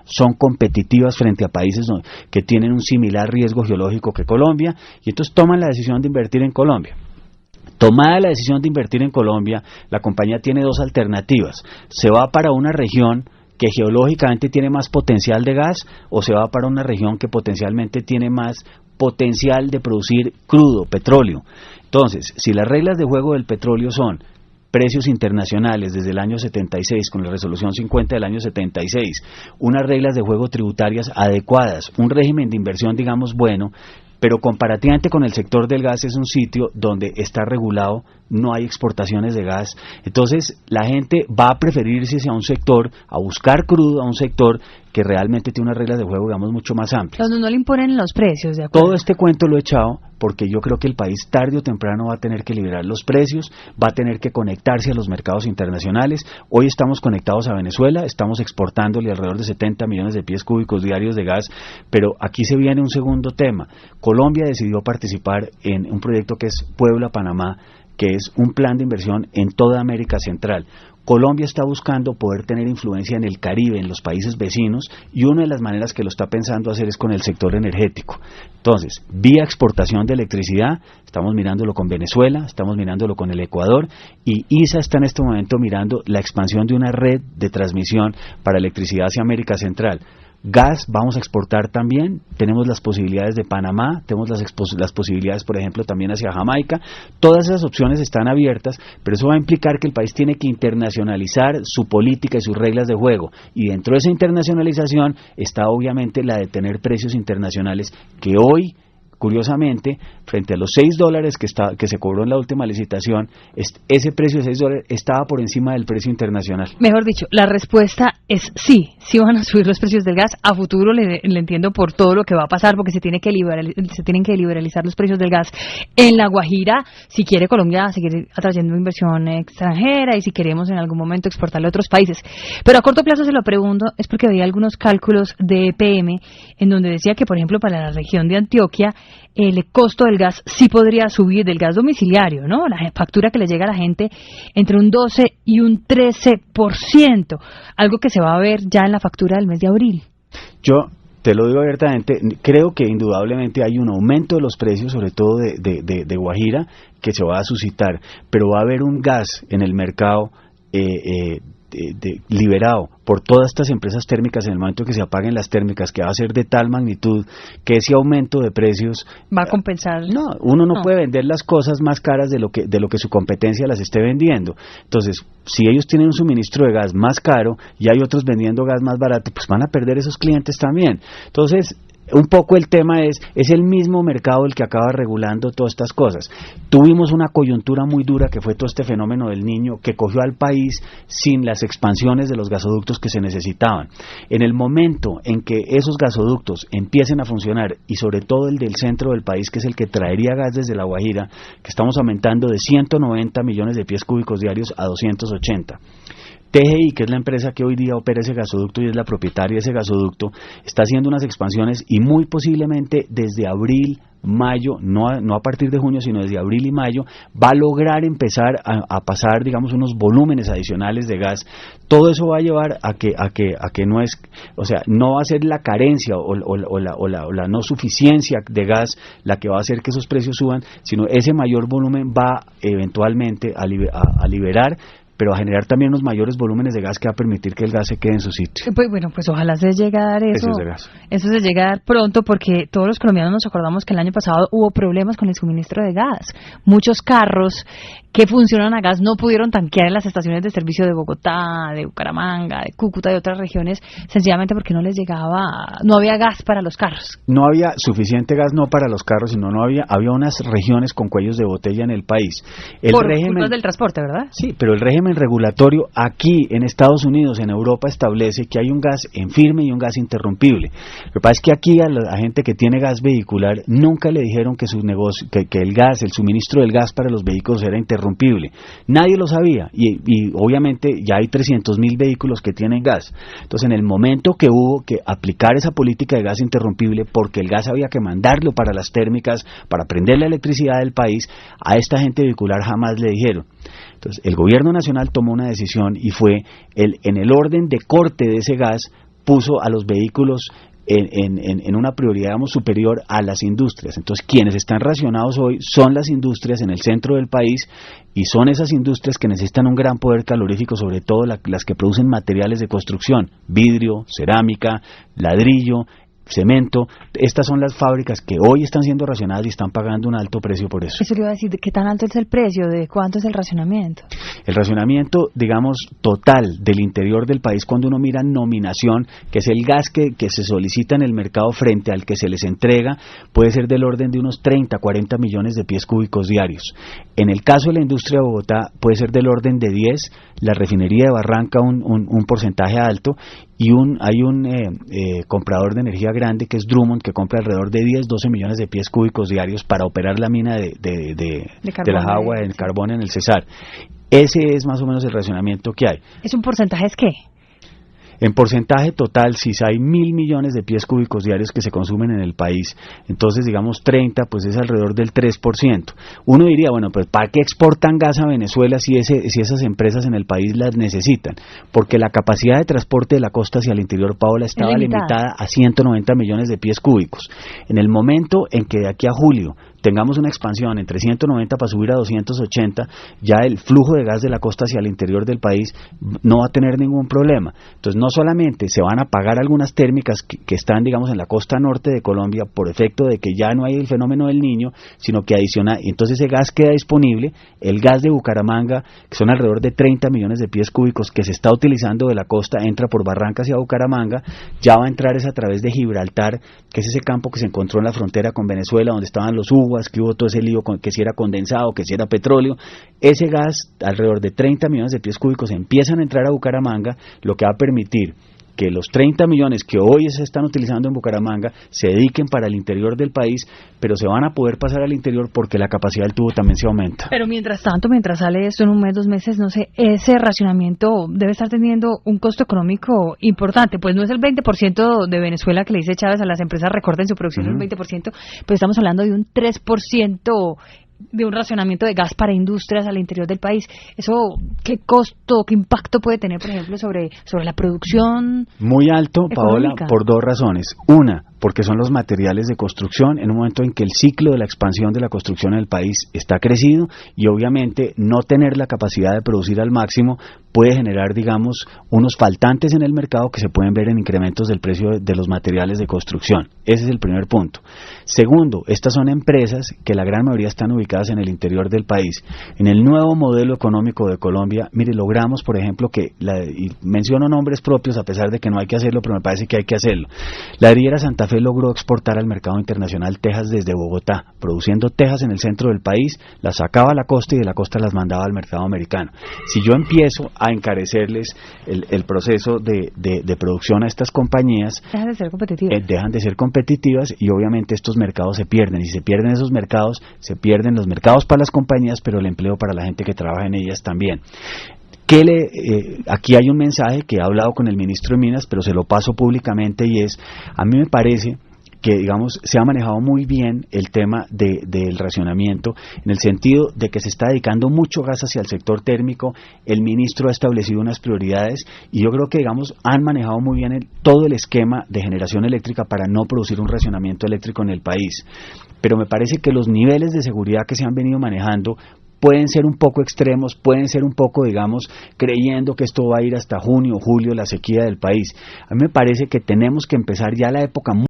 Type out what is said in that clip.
son competitivas frente a países que tienen un similar riesgo geológico que Colombia, y entonces toman la decisión de invertir en Colombia. Tomada la decisión de invertir en Colombia, la compañía tiene dos alternativas: se va para una región que geológicamente tiene más potencial de gas, o se va para una región que potencialmente tiene más potencial de producir crudo, petróleo. Entonces, si las reglas de juego del petróleo son precios internacionales desde el año 76, con la resolución 50 del año 76, unas reglas de juego tributarias adecuadas, un régimen de inversión, digamos, bueno, pero comparativamente con el sector del gas es un sitio donde está regulado, no hay exportaciones de gas, entonces la gente va a preferir irse a un sector, a buscar crudo, a un sector que realmente tiene unas reglas de juego, digamos, mucho más amplias. Donde no le imponen los precios, ¿de acuerdo? Todo este cuento lo he echado porque yo creo que el país tarde o temprano va a tener que liberar los precios, va a tener que conectarse a los mercados internacionales. Hoy estamos conectados a Venezuela, estamos exportándole alrededor de 70 millones de pies cúbicos diarios de gas, pero aquí se viene un segundo tema. Colombia decidió participar en un proyecto que es Puebla-Panamá, que es un plan de inversión en toda América Central. Colombia está buscando poder tener influencia en el Caribe, en los países vecinos, y una de las maneras que lo está pensando hacer es con el sector energético. Entonces, vía exportación de electricidad, estamos mirándolo con Venezuela, estamos mirándolo con el Ecuador, y ISA está en este momento mirando la expansión de una red de transmisión para electricidad hacia América Central. Gas vamos a exportar también, tenemos las posibilidades de Panamá, tenemos las posibilidades, por ejemplo, también hacia Jamaica. Todas esas opciones están abiertas, pero eso va a implicar que el país tiene que internacionalizar su política y sus reglas de juego, y dentro de esa internacionalización está obviamente la de tener precios internacionales que hoy, curiosamente, frente a los $6 que se cobró en la última licitación, ese precio de $6 estaba por encima del precio internacional. Mejor dicho, la respuesta es sí van a subir los precios del gas. A futuro le entiendo por todo lo que va a pasar, porque se tienen que liberalizar los precios del gas en La Guajira, si quiere Colombia seguir atrayendo inversión extranjera y si queremos en algún momento exportarle a otros países. Pero a corto plazo se lo pregunto, es porque veía algunos cálculos de EPM en donde decía que, por ejemplo, para la región de Antioquia, el costo del gas sí podría subir, del gas domiciliario, ¿no? La factura que le llega a la gente entre un 12 y un 13%, algo que se va a ver ya en la factura del mes de abril. Yo te lo digo abiertamente, creo que indudablemente hay un aumento de los precios, sobre todo de Guajira, que se va a suscitar, pero va a haber un gas en el mercado liberado por todas estas empresas térmicas en el momento que se apaguen las térmicas, que va a ser de tal magnitud que ese aumento de precios va a compensar. No, uno no puede vender las cosas más caras de lo que su competencia las esté vendiendo. Entonces, si ellos tienen un suministro de gas más caro y hay otros vendiendo gas más barato, pues van a perder esos clientes también. Entonces, un poco el tema es el mismo mercado el que acaba regulando todas estas cosas. Tuvimos una coyuntura muy dura que fue todo este fenómeno del Niño, que cogió al país sin las expansiones de los gasoductos que se necesitaban. En el momento en que esos gasoductos empiecen a funcionar, y sobre todo el del centro del país, que es el que traería gas desde La Guajira, que estamos aumentando de 190 millones de pies cúbicos diarios a 280. TGI, que es la empresa que hoy día opera ese gasoducto y es la propietaria de ese gasoducto, está haciendo unas expansiones y muy posiblemente desde abril, mayo, no a partir de junio, sino desde abril y mayo, va a lograr empezar a pasar, digamos, unos volúmenes adicionales de gas. Todo eso va a llevar a que no es, o sea, no va a ser la carencia o la no suficiencia de gas la que va a hacer que esos precios suban, sino ese mayor volumen va eventualmente a liberar, pero a generar también unos mayores volúmenes de gas que va a permitir que el gas se quede en su sitio. Pues bueno, pues ojalá se llegue a dar eso. Eso se llegue a dar pronto, porque todos los colombianos nos acordamos que el año pasado hubo problemas con el suministro de gas. Muchos carros que funcionan a gas no pudieron tanquear en las estaciones de servicio de Bogotá, de Bucaramanga, de Cúcuta y otras regiones, sencillamente porque no les llegaba, no había gas para los carros. No había suficiente gas, no para los carros, sino había unas regiones con cuellos de botella en el país. Por culpa del transporte, ¿verdad? Sí, pero el régimen regulatorio aquí en Estados Unidos, en Europa, establece que hay un gas en firme y un gas interrumpible. Lo que pasa es que aquí a la gente que tiene gas vehicular nunca le dijeron que su negocio, que el gas, el suministro del gas para los vehículos era interrumpible. Nadie lo sabía y obviamente ya hay 300,000 vehículos que tienen gas. Entonces, en el momento que hubo que aplicar esa política de gas interrumpible, porque el gas había que mandarlo para las térmicas, para prender la electricidad del país, a esta gente vehicular jamás le dijeron. Entonces, el gobierno nacional tomó una decisión y fue en el orden de corte de ese gas, puso a los vehículos en una prioridad, digamos, superior a las industrias. Entonces, quienes están racionados hoy son las industrias en el centro del país, y son esas industrias que necesitan un gran poder calorífico, sobre todo las que producen materiales de construcción, vidrio, cerámica, ladrillo, cemento. Estas son las fábricas que hoy están siendo racionadas y están pagando un alto precio por eso. Eso le iba a decir, ¿qué tan alto es el precio? ¿De cuánto es el racionamiento? El racionamiento, digamos, total del interior del país, cuando uno mira nominación, que es el gas que se solicita en el mercado frente al que se les entrega, puede ser del orden de unos 30, 40 millones de pies cúbicos diarios. En el caso de la industria de Bogotá, puede ser del orden de 10, la refinería de Barranca un porcentaje alto, y hay un comprador de energía grande que es Drummond, que compra alrededor de 10, 12 millones de pies cúbicos diarios para operar la mina de las aguas del carbón en el Cesar. Ese es más o menos el racionamiento que hay. ¿Es un porcentaje es qué? En porcentaje total, si hay 1.000 millones de pies cúbicos diarios que se consumen en el país, entonces digamos 30, pues es alrededor del 3%. Uno diría, bueno, pues ¿para qué exportan gas a Venezuela si esas empresas en el país las necesitan? Porque la capacidad de transporte de la costa hacia el interior, Paola, estaba limitada a 190 millones de pies cúbicos. En el momento en que de aquí a julio tengamos una expansión entre 190 para subir a 280, ya el flujo de gas de la costa hacia el interior del país no va a tener ningún problema. Entonces, no solamente se van a pagar algunas térmicas que están, digamos, en la costa norte de Colombia por efecto de que ya no hay el fenómeno del Niño, sino que adiciona, y entonces ese gas queda disponible. El gas de Bucaramanga, que son alrededor de 30 millones de pies cúbicos que se está utilizando de la costa, entra por Barranca hacia Bucaramanga, ya va a entrar a través de Gibraltar, que es ese campo que se encontró en la frontera con Venezuela, donde estaban los que hubo todo ese lío con que si era condensado, que si era petróleo. Ese gas, alrededor de 30 millones de pies cúbicos, empiezan a entrar a Bucaramanga, lo que va a permitir que los 30 millones que hoy se están utilizando en Bucaramanga se dediquen para el interior del país, pero se van a poder pasar al interior porque la capacidad del tubo también se aumenta. Pero mientras tanto, mientras sale esto en un mes, 2 meses, no sé, ese racionamiento debe estar teniendo un costo económico importante. Pues no es el 20% de Venezuela que le dice Chávez a las empresas recorten su producción en un 20%, pues estamos hablando de un 3% de un racionamiento de gas para industrias al interior del país. ¿Eso qué costo, qué impacto puede tener, por ejemplo, sobre la producción? Muy alto, Paola, económica? por 2 razones. Una, porque son los materiales de construcción en un momento en que el ciclo de la expansión de la construcción en el país está crecido, y obviamente no tener la capacidad de producir al máximo puede generar, digamos, unos faltantes en el mercado que se pueden ver en incrementos del precio de los materiales de construcción. Ese es el primer punto. Segundo, estas son empresas que la gran mayoría están ubicadas en el interior del país. En el nuevo modelo económico de Colombia, mire, logramos, por ejemplo, y menciono nombres propios a pesar de que no hay que hacerlo, pero me parece que hay que hacerlo. La Riera Santa Fe logró exportar al mercado internacional tejas desde Bogotá, produciendo tejas en el centro del país, las sacaba a la costa y de la costa las mandaba al mercado americano. Si yo empiezo a encarecerles el proceso de producción a estas compañías, dejan de ser competitivas, y obviamente estos mercados se pierden, y si se pierden esos mercados, se pierden los mercados para las compañías, pero el empleo para la gente que trabaja en ellas también. Aquí hay un mensaje que he hablado con el ministro de Minas, pero se lo paso públicamente, y es, a mí me parece que, digamos, se ha manejado muy bien el tema del racionamiento, en el sentido de que se está dedicando mucho gas hacia el sector térmico. El ministro ha establecido unas prioridades, y yo creo que, digamos, han manejado muy bien todo el esquema de generación eléctrica para no producir un racionamiento eléctrico en el país. Pero me parece que los niveles de seguridad que se han venido manejando pueden ser un poco extremos, pueden ser un poco, digamos, creyendo que esto va a ir hasta junio o julio, la sequía del país. A mí me parece que tenemos que empezar ya la época